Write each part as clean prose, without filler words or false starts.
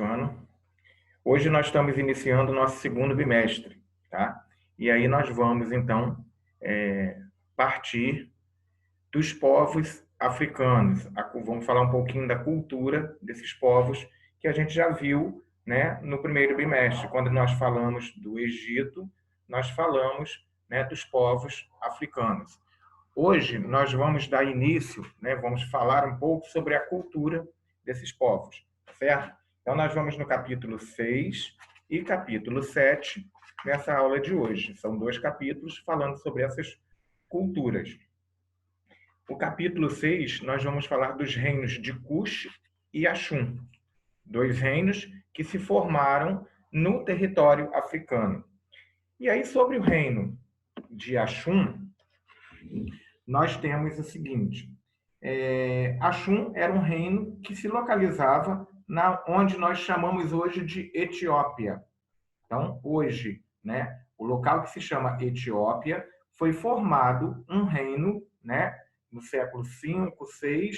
ano. Hoje nós estamos iniciando o nosso segundo bimestre, tá? E aí nós vamos, então, partir dos povos africanos. Vamos falar um pouquinho da cultura desses povos que a gente já viu, né, no primeiro bimestre. Quando nós falamos do Egito, nós falamos, né, dos povos africanos. Hoje nós vamos dar início, né, vamos falar um pouco sobre a cultura desses povos, certo? Então nós vamos no capítulo 6 e capítulo 7 nessa aula de hoje. São dois capítulos falando sobre essas culturas. O capítulo 6 nós vamos falar dos reinos de Cush e Axum, dois reinos que se formaram no território africano. E aí sobre o reino de Axum, nós temos o seguinte: Axum era um reino que se localizava onde nós chamamos hoje de Etiópia. Então, hoje, né, o local que se chama Etiópia foi formado um reino, né, no século V, VI,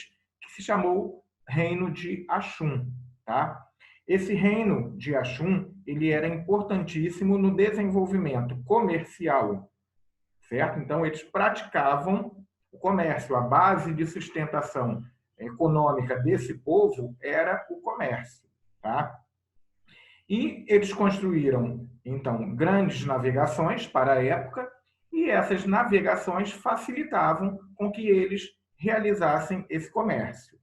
que se chamou Reino de Axum. Tá? Esse reino de Axum ele era importantíssimo no desenvolvimento comercial, certo? Então, eles praticavam o comércio. A base de sustentação econômica desse povo era o comércio. Tá? E eles construíram, então, grandes navegações para a época, e essas navegações facilitavam com que eles realizassem esse comércio.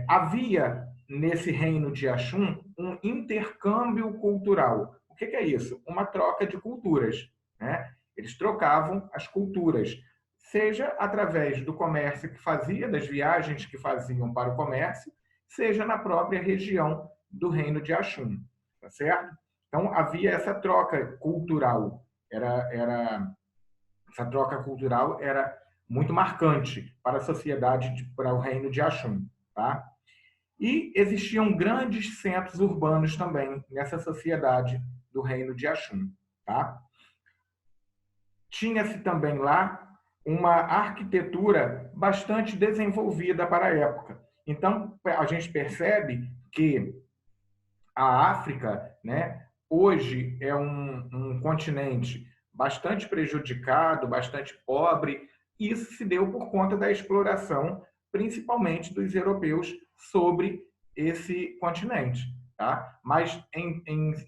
Havia, nesse reino de Axum, um intercâmbio cultural. O que é isso? Uma troca de culturas. Né? Eles trocavam as culturas, seja através do comércio que fazia, das viagens que faziam para o comércio, seja na própria região do reino de Axum. Tá certo? Então, havia essa troca cultural. Essa troca cultural era muito marcante para a sociedade, para o reino de Axum. Tá? E existiam grandes centros urbanos também nessa sociedade do reino de Axum. Tá? Tinha-se também lá uma arquitetura bastante desenvolvida para a época. Então, a gente percebe que a África, né, hoje é um continente bastante prejudicado, bastante pobre, e isso se deu por conta da exploração, principalmente dos europeus, sobre esse continente. Tá? Mas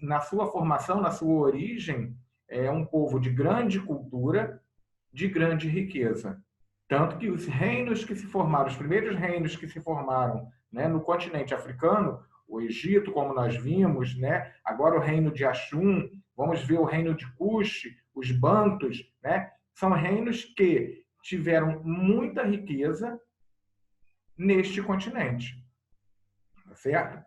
na sua formação, na sua origem, é um povo de grande cultura, de grande riqueza. Tanto que os reinos que se formaram, os primeiros reinos que se formaram, né, no continente africano, o Egito, como nós vimos, né? Agora o reino de Axum, vamos ver o reino de Cush, os Bantus, né? São reinos que tiveram muita riqueza neste continente, certo?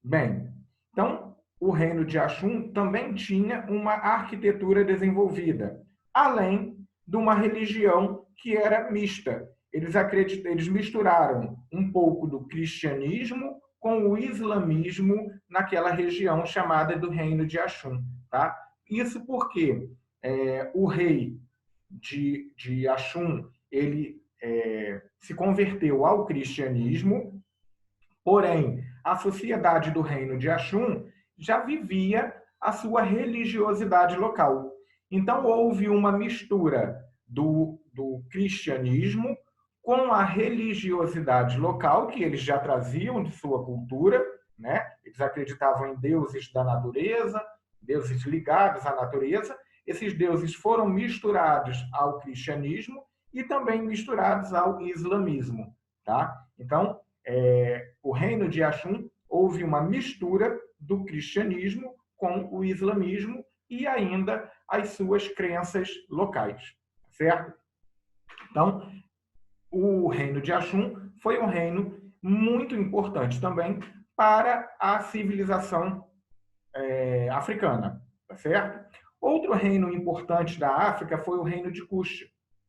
Bem, então o reino de Axum também tinha uma arquitetura desenvolvida, além de uma religião que era mista. Eles misturaram um pouco do cristianismo com o islamismo naquela região chamada do Reino de Axum. Tá? Isso porque o rei de Axum ele se converteu ao cristianismo, porém, a sociedade do Reino de Axum já vivia a sua religiosidade local. Então, houve uma mistura do cristianismo com a religiosidade local, que eles já traziam de sua cultura, né? Eles acreditavam em deuses da natureza, deuses ligados à natureza. Esses deuses foram misturados ao cristianismo e também misturados ao islamismo. Tá? Então, o reino de Axum houve uma mistura do cristianismo com o islamismo e ainda as suas crenças locais. Certo? Então, o reino de Axum foi um reino muito importante também para a civilização africana, tá certo? Outro reino importante da África foi o reino de Cush,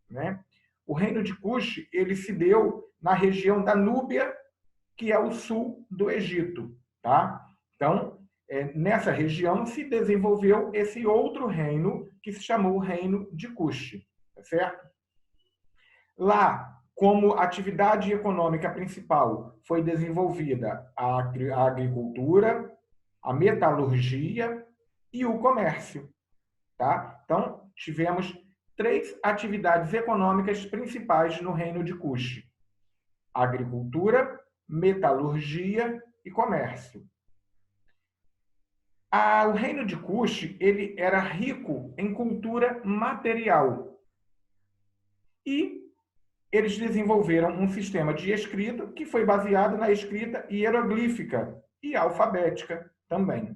né? O reino de Cush ele se deu na região da Núbia, que é o sul do Egito, tá? Então, nessa região se desenvolveu esse outro reino que se chamou o reino de Cush, tá certo? Lá como atividade econômica principal foi desenvolvida a agricultura, a metalurgia e o comércio. Tá? Então, tivemos 3 atividades econômicas principais no reino de Cush: agricultura, metalurgia e comércio. O reino de Cush ele era rico em cultura material e eles desenvolveram um sistema de escrita que foi baseado na escrita hieroglífica e alfabética também.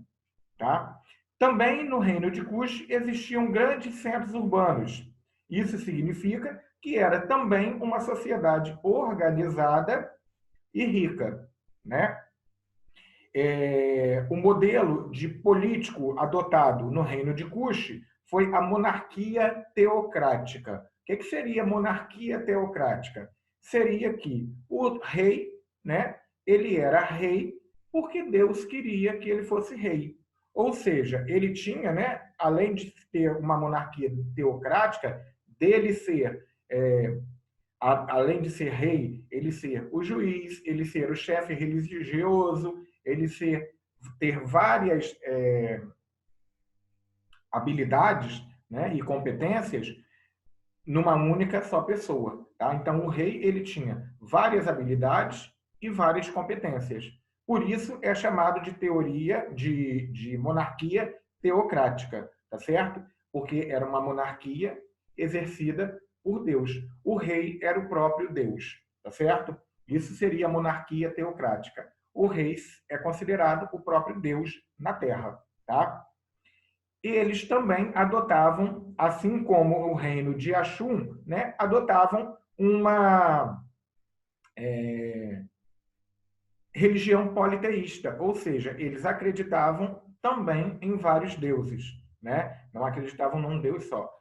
Tá? Também no reino de Cush existiam grandes centros urbanos. Isso significa que era também uma sociedade organizada e rica, né? O modelo de político adotado no reino de Cush foi a monarquia teocrática. O que seria monarquia teocrática? Seria que o rei, né, ele era rei porque Deus queria que ele fosse rei. Ou seja, ele tinha, né, além de ter uma monarquia teocrática, dele ser, além de ser rei, ele ser o juiz, ele ser o chefe religioso, ele ter várias habilidades, né, e competências numa única só pessoa. Tá? Então, o rei ele tinha várias habilidades e várias competências. Por isso, é chamado de teoria de monarquia teocrática, tá certo? Porque era uma monarquia exercida por Deus. O rei era o próprio Deus, tá certo? Isso seria a monarquia teocrática. O rei é considerado o próprio Deus na Terra, tá? Eles também adotavam, assim como o reino de Axum, né, adotavam uma religião politeísta, ou seja, eles acreditavam também em vários deuses, né? Não acreditavam num deus só.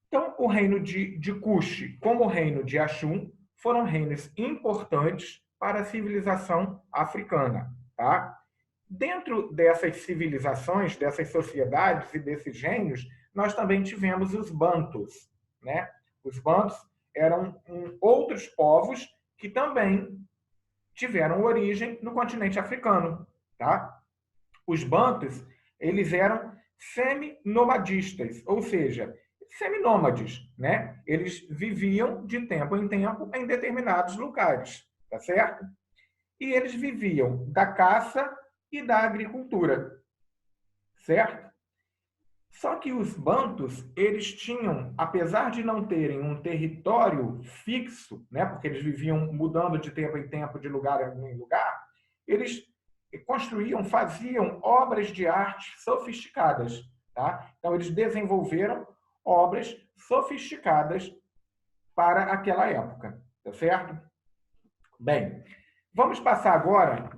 Então, o reino de Cush, como o reino de Axum, foram reinos importantes para a civilização africana, tá? Dentro dessas civilizações, dessas sociedades e desses reinos, nós também tivemos os bantus, né? Os bantus eram outros povos que também tiveram origem no continente africano, tá? Os bantus, eles eram semi-nomadistas, ou seja, seminômades, né? Eles viviam de tempo em tempo em determinados lugares, tá certo? E eles viviam da caça e da agricultura, certo? Só que os bantus, eles tinham, apesar de não terem um território fixo, né, porque eles viviam mudando de tempo em tempo, de lugar em lugar, eles construíam, faziam obras de arte sofisticadas, tá? Então eles desenvolveram obras sofisticadas para aquela época, tá certo? Bem, vamos passar agora,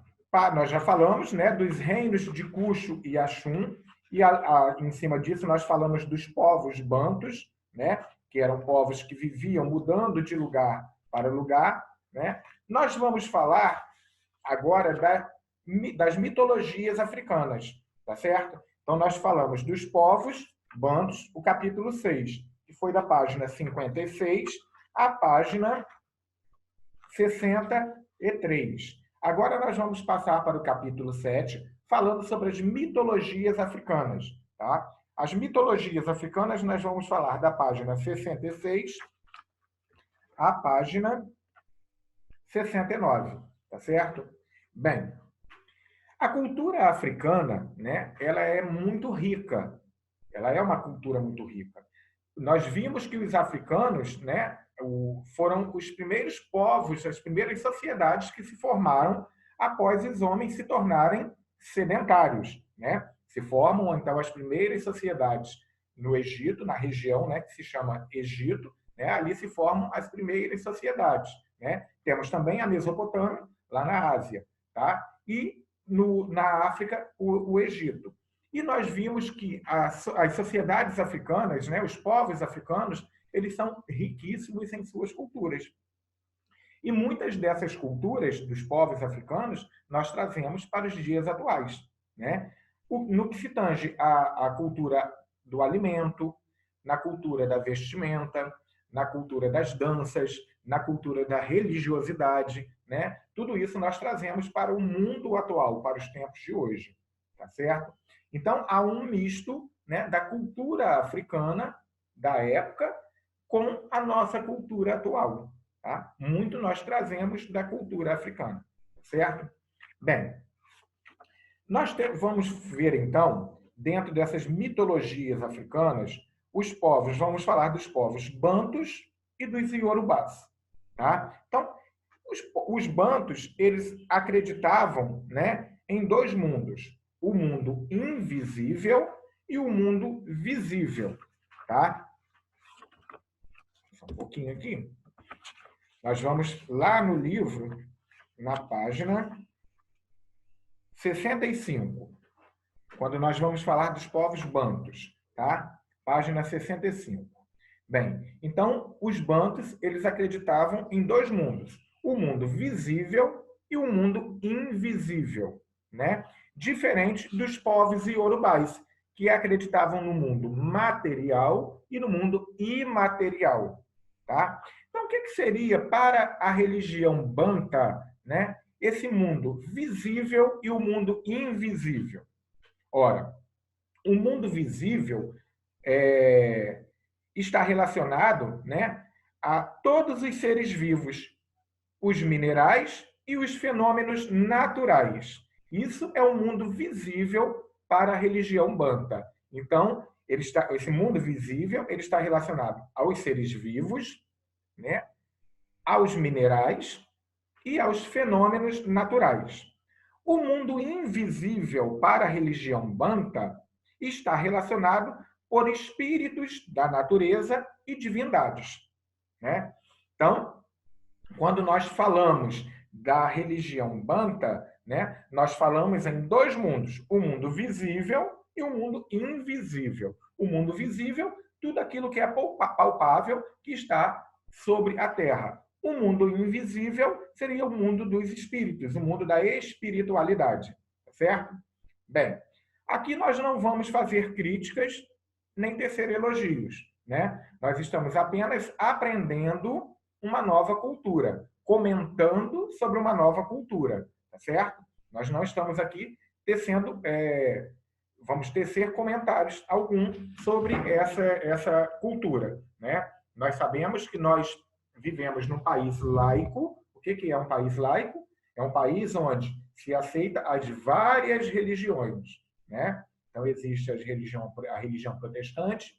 nós já falamos, né, dos reinos de Cuxo e Axum, e em cima disso nós falamos dos povos bantus, né, que eram povos que viviam mudando de lugar para lugar, né? Nós vamos falar agora das mitologias africanas, tá certo? Então nós falamos dos povos bantus, o capítulo 6, que foi da página 56 à página 63. Agora nós vamos passar para o capítulo 7, falando sobre as mitologias africanas. Tá? As mitologias africanas nós vamos falar da página 66 à página 69. Tá certo? Bem, a cultura africana, né, ela é muito rica. Ela é uma cultura muito rica. Nós vimos que os africanos, né, foram os primeiros povos, as primeiras sociedades que se formaram após os homens se tornarem sedentários, né? Se formam então as primeiras sociedades no Egito, na região, né, que se chama Egito, né? Ali se formam as primeiras sociedades, né? Temos também a Mesopotâmia lá na Ásia, tá? E na África o Egito. E nós vimos que as sociedades africanas, né, os povos africanos, eles são riquíssimos em suas culturas. E muitas dessas culturas dos povos africanos nós trazemos para os dias atuais, né? No que se tange à cultura do alimento, na cultura da vestimenta, na cultura das danças, na cultura da religiosidade, né? Tudo isso nós trazemos para o mundo atual, para os tempos de hoje, tá certo? Então, há um misto, né, da cultura africana da época com a nossa cultura atual, tá? Muito nós trazemos da cultura africana, certo? Bem, vamos ver, então, dentro dessas mitologias africanas, os povos, vamos falar dos povos bantus e dos iorubás. Tá? Então, os bantus, eles acreditavam, né, em dois mundos, o mundo invisível e o mundo visível. Tá? Só um pouquinho aqui. Nós vamos lá no livro, na página 65, quando nós vamos falar dos povos bantus, tá? Página 65. Bem, então, os bantus, eles acreditavam em dois mundos, o mundo visível e o mundo invisível, né? Diferente dos povos iorubais, que acreditavam no mundo material e no mundo imaterial, tá? Então, o que seria para a religião banta, né, esse mundo visível e o mundo invisível? Ora, o mundo visível está relacionado, né, a todos os seres vivos, os minerais e os fenômenos naturais. Isso é o mundo visível para a religião banta. Então, esse mundo visível ele está relacionado aos seres vivos, né, aos minerais e aos fenômenos naturais. O mundo invisível para a religião banta está relacionado por espíritos da natureza e divindades, né? Então, quando nós falamos da religião banta, né, nós falamos em dois mundos, o mundo visível e o mundo invisível. O mundo visível, tudo aquilo que é palpável, que está sobre a Terra. O mundo invisível seria o mundo dos espíritos, o mundo da espiritualidade, certo? Bem, aqui nós não vamos fazer críticas nem tecer elogios, né? Nós estamos apenas aprendendo uma nova cultura, comentando sobre uma nova cultura, tá certo? Nós não estamos aqui tecendo, vamos tecer comentários algum sobre essa cultura, né? Nós sabemos que nós vivemos num país laico. O que é um país laico? É um país onde se aceita as várias religiões, né? Então, existe a religião protestante,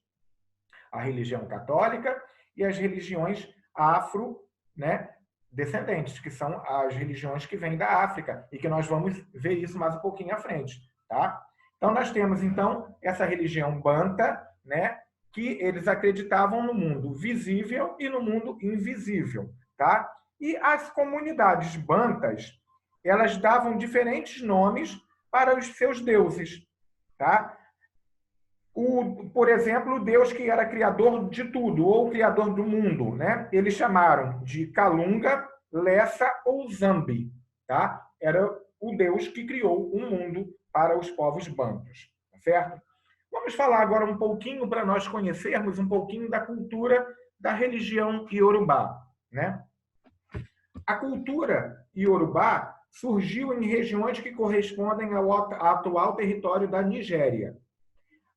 a religião católica e as religiões afro, né, descendentes, que são as religiões que vêm da África, e que nós vamos ver isso mais um pouquinho à frente, tá? Então, nós temos, então, essa religião banta, né, que eles acreditavam no mundo visível e no mundo invisível, tá? E as comunidades bantas, elas davam diferentes nomes para os seus deuses, tá? Por exemplo, o Deus que era criador de tudo, ou criador do mundo, né? Eles chamaram de Kalunga, Lessa ou Zambi, tá? Era o Deus que criou um mundo para os povos bantus, certo? Vamos falar agora um pouquinho para nós conhecermos um pouquinho da cultura da religião iorubá, né? A cultura iorubá surgiu em regiões que correspondem ao atual território da Nigéria.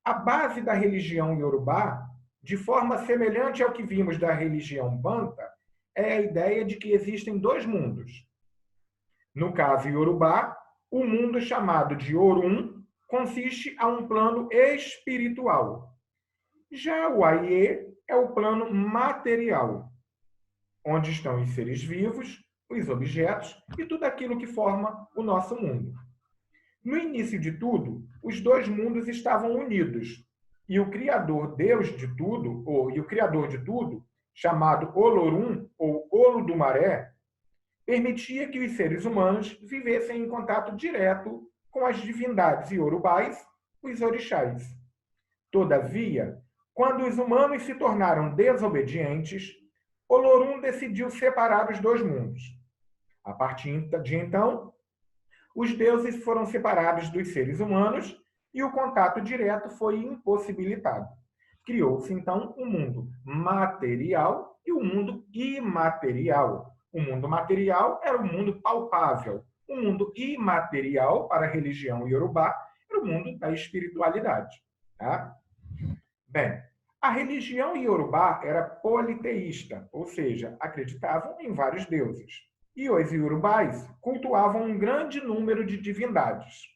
A base da religião iorubá, de forma semelhante ao que vimos da religião banta, é a ideia de que existem dois mundos. No caso iorubá, o mundo chamado de Orum consiste a um plano espiritual. Já o Aie é o plano material, onde estão os seres vivos, os objetos e tudo aquilo que forma o nosso mundo. No início de tudo, os dois mundos estavam unidos, e o Criador Deus de tudo, e o Criador de tudo, chamado Olorum, ou Olodumaré, permitia que os seres humanos vivessem em contato direto com as divindades iorubais, os orixás. Todavia, quando os humanos se tornaram desobedientes, Olorum decidiu separar os dois mundos. A partir de então, os deuses foram separados dos seres humanos e o contato direto foi impossibilitado. Criou-se, então, um mundo material e o mundo imaterial. O mundo material era o mundo palpável. O mundo imaterial, para a religião iorubá, era o mundo da espiritualidade. Tá? Bem, a religião iorubá era politeísta, ou seja, acreditavam em vários deuses. E os iorubás cultuavam um grande número de divindades.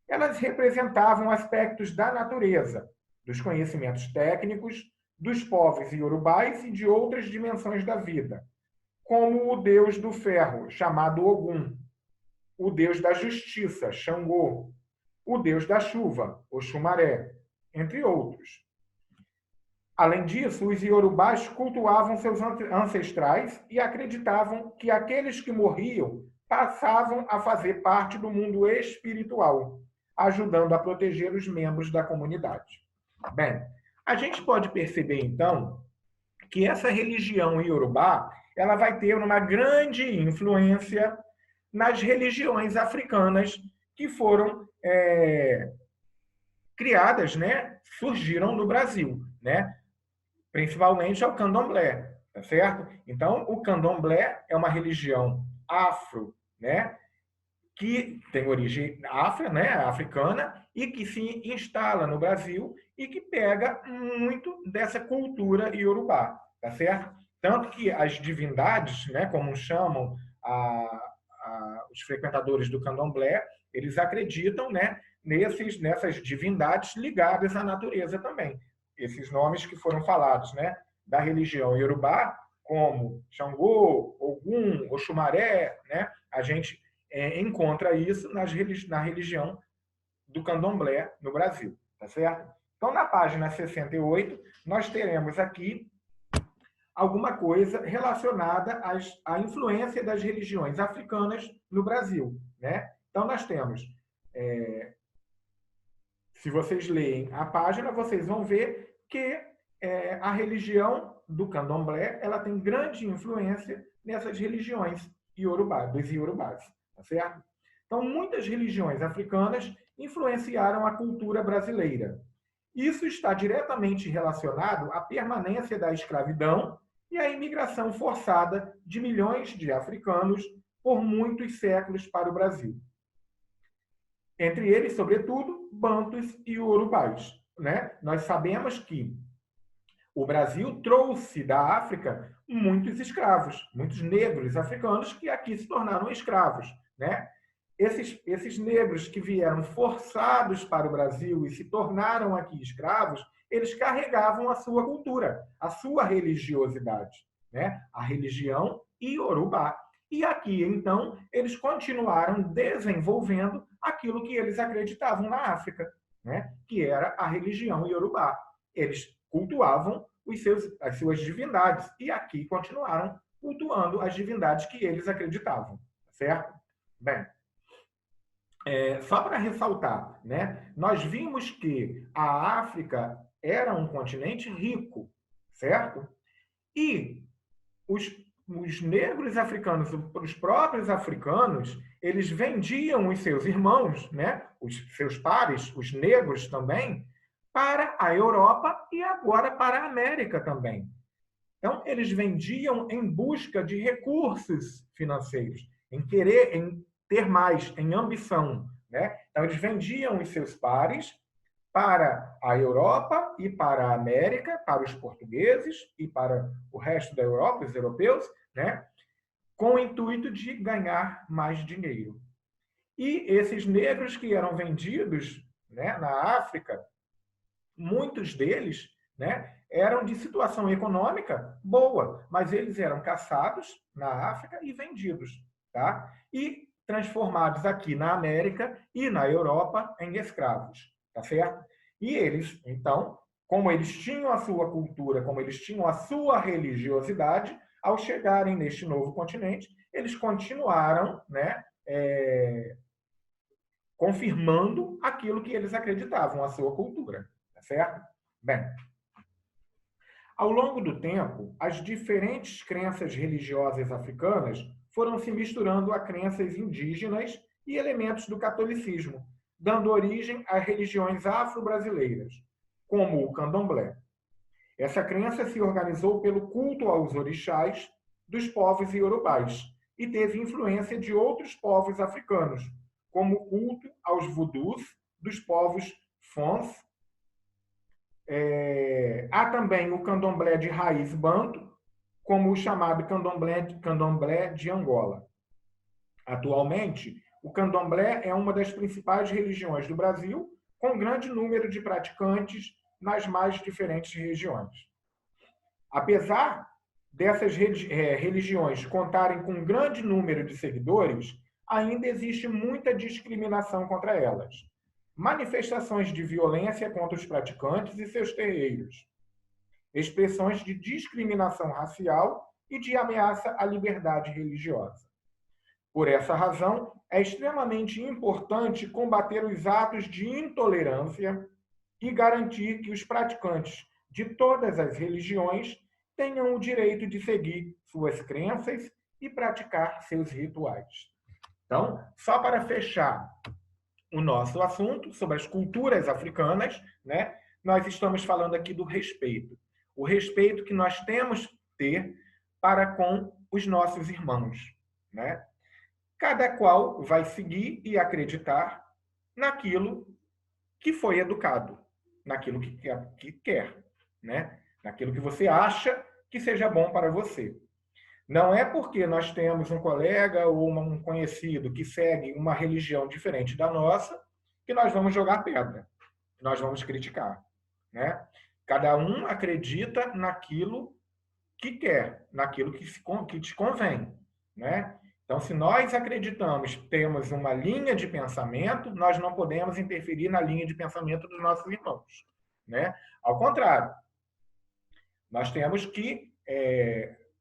Elas representavam aspectos da natureza, dos conhecimentos técnicos, dos povos iorubás e de outras dimensões da vida, como o deus do ferro, chamado Ogum, o deus da justiça, Xangô, o deus da chuva, Oxumaré, entre outros. Além disso, os iorubás cultuavam seus ancestrais e acreditavam que aqueles que morriam passavam a fazer parte do mundo espiritual, ajudando a proteger os membros da comunidade. Bem, a gente pode perceber, então, que essa religião iorubá ela vai ter uma grande influência nas religiões africanas que foram criadas, né, surgiram no Brasil, né, principalmente ao candomblé, tá certo? Então, o candomblé é uma religião afro, né, que tem origem afro, né, africana, e que se instala no Brasil e que pega muito dessa cultura iorubá, tá certo? Tanto que as divindades, né, como chamam os frequentadores do candomblé, eles acreditam, né, nessas divindades ligadas à natureza também. Esses nomes que foram falados, né, da religião iorubá, como Xangô, Ogum, Oxumaré, né, a gente encontra isso na religião do candomblé no Brasil, tá certo? Então, na página 68, nós teremos aqui alguma coisa relacionada à influência das religiões africanas no Brasil, né? Então, nós temos, se vocês leem a página, vocês vão ver que a religião do candomblé ela tem grande influência nessas religiões dos iorubás, tá certo? Então, muitas religiões africanas influenciaram a cultura brasileira. Isso está diretamente relacionado à permanência da escravidão e à imigração forçada de milhões de africanos por muitos séculos para o Brasil. Entre eles, sobretudo, bantus e iorubás, né? Nós sabemos que o Brasil trouxe da África muitos escravos, muitos negros africanos que aqui se tornaram escravos, né? Esses negros que vieram forçados para o Brasil e se tornaram aqui escravos, eles carregavam a sua cultura, a sua religiosidade, né? A religião iorubá. E aqui, então, eles continuaram desenvolvendo aquilo que eles acreditavam na África, né? Que era a religião iorubá. Eles cultuavam as suas divindades e aqui continuaram cultuando as divindades que eles acreditavam, certo? Bem, só para ressaltar, né? Nós vimos que a África era um continente rico, certo? E os negros africanos, os próprios africanos, eles vendiam os seus irmãos, né? Os seus pares, os negros também, para a Europa e agora para a América também. Então, eles vendiam em busca de recursos financeiros, em ter mais, em ambição, né? Então, eles vendiam os seus pares para a Europa e para a América, para os portugueses e para o resto da Europa, os europeus, né? Com o intuito de ganhar mais dinheiro. E esses negros que eram vendidos, né, na África, muitos deles, né, eram de situação econômica boa, mas eles eram caçados na África e vendidos, tá? E transformados aqui na América e na Europa em escravos, tá certo? E eles, então, como eles tinham a sua cultura, como eles tinham a sua religiosidade, ao chegarem neste novo continente, eles continuaram, né, confirmando aquilo que eles acreditavam, a sua cultura, tá certo? Bem, ao longo do tempo, as diferentes crenças religiosas africanas foram se misturando a crenças indígenas e elementos do catolicismo, dando origem a religiões afro-brasileiras, como o candomblé. Essa crença se organizou pelo culto aos orixás dos povos iorubás e teve influência de outros povos africanos, como o culto aos vudus dos povos Fons. Há também o candomblé de raiz banto, como o chamado candomblé de Angola. Atualmente, o candomblé é uma das principais religiões do Brasil, com grande número de praticantes nas mais diferentes regiões. Apesar dessas religiões contarem com um grande número de seguidores, ainda existe muita discriminação contra elas. Manifestações de violência contra os praticantes e seus terreiros. Expressões de discriminação racial e de ameaça à liberdade religiosa. Por essa razão, é extremamente importante combater os atos de intolerância e garantir que os praticantes de todas as religiões tenham o direito de seguir suas crenças e praticar seus rituais. Então, só para fechar o nosso assunto sobre as culturas africanas, né, nós estamos falando aqui do respeito. O respeito que nós temos que ter para com os nossos irmãos, né? Cada qual vai seguir e acreditar naquilo que foi educado, naquilo que quer, né? Naquilo que você acha que seja bom para você. Não é porque nós temos um colega ou um conhecido que segue uma religião diferente da nossa que nós vamos jogar pedra, que nós vamos criticar, né? Cada um acredita naquilo que quer, naquilo que te convém, né? Então, se nós acreditamos, temos uma linha de pensamento, nós não podemos interferir na linha de pensamento dos nossos irmãos, né? Ao contrário, nós temos que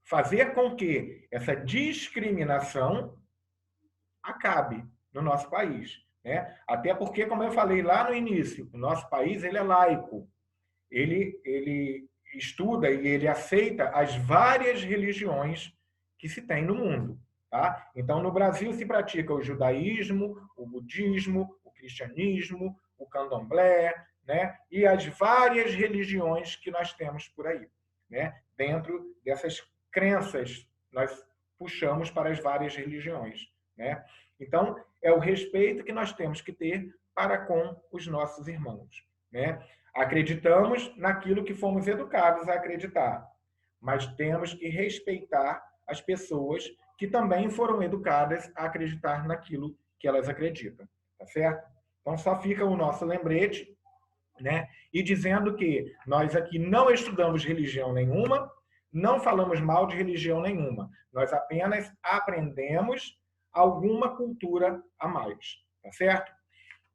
fazer com que essa discriminação acabe no nosso país, né? Até porque, como eu falei lá no início, o nosso país ele é laico, ele estuda e ele aceita as várias religiões que se tem no mundo. Tá? Então, no Brasil se pratica o judaísmo, o budismo, o cristianismo, o candomblé, né? E as várias religiões que nós temos por aí, né? Dentro dessas crenças, nós puxamos para as várias religiões, né? Então, é o respeito que nós temos que ter para com os nossos irmãos, né? Acreditamos naquilo que fomos educados a acreditar, mas temos que respeitar as pessoas que também foram educadas a acreditar naquilo que elas acreditam, tá certo? Então, só fica o nosso lembrete, né? E dizendo que nós aqui não estudamos religião nenhuma, não falamos mal de religião nenhuma, nós apenas aprendemos alguma cultura a mais, tá certo?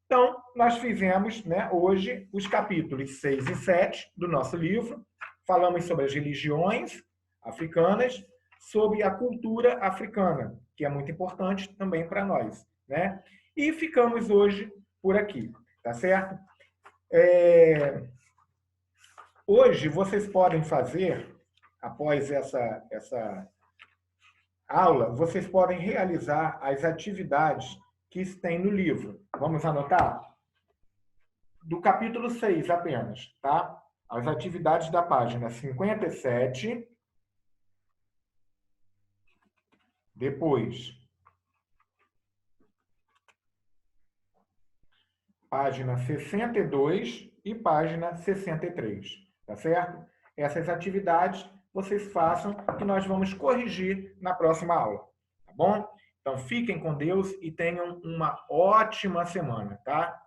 Então, nós fizemos, né, hoje os capítulos 6 e 7 do nosso livro, falamos sobre as religiões africanas, sobre a cultura africana, que é muito importante também para nós, né? E ficamos hoje por aqui, tá certo? Hoje vocês podem fazer, após essa aula, vocês podem realizar as atividades que tem no livro. Vamos anotar? Do capítulo 6 apenas, tá? As atividades da página 57. Depois, página 62 e página 63, tá certo? Essas atividades vocês façam que nós vamos corrigir na próxima aula, tá bom? Então, fiquem com Deus e tenham uma ótima semana, tá?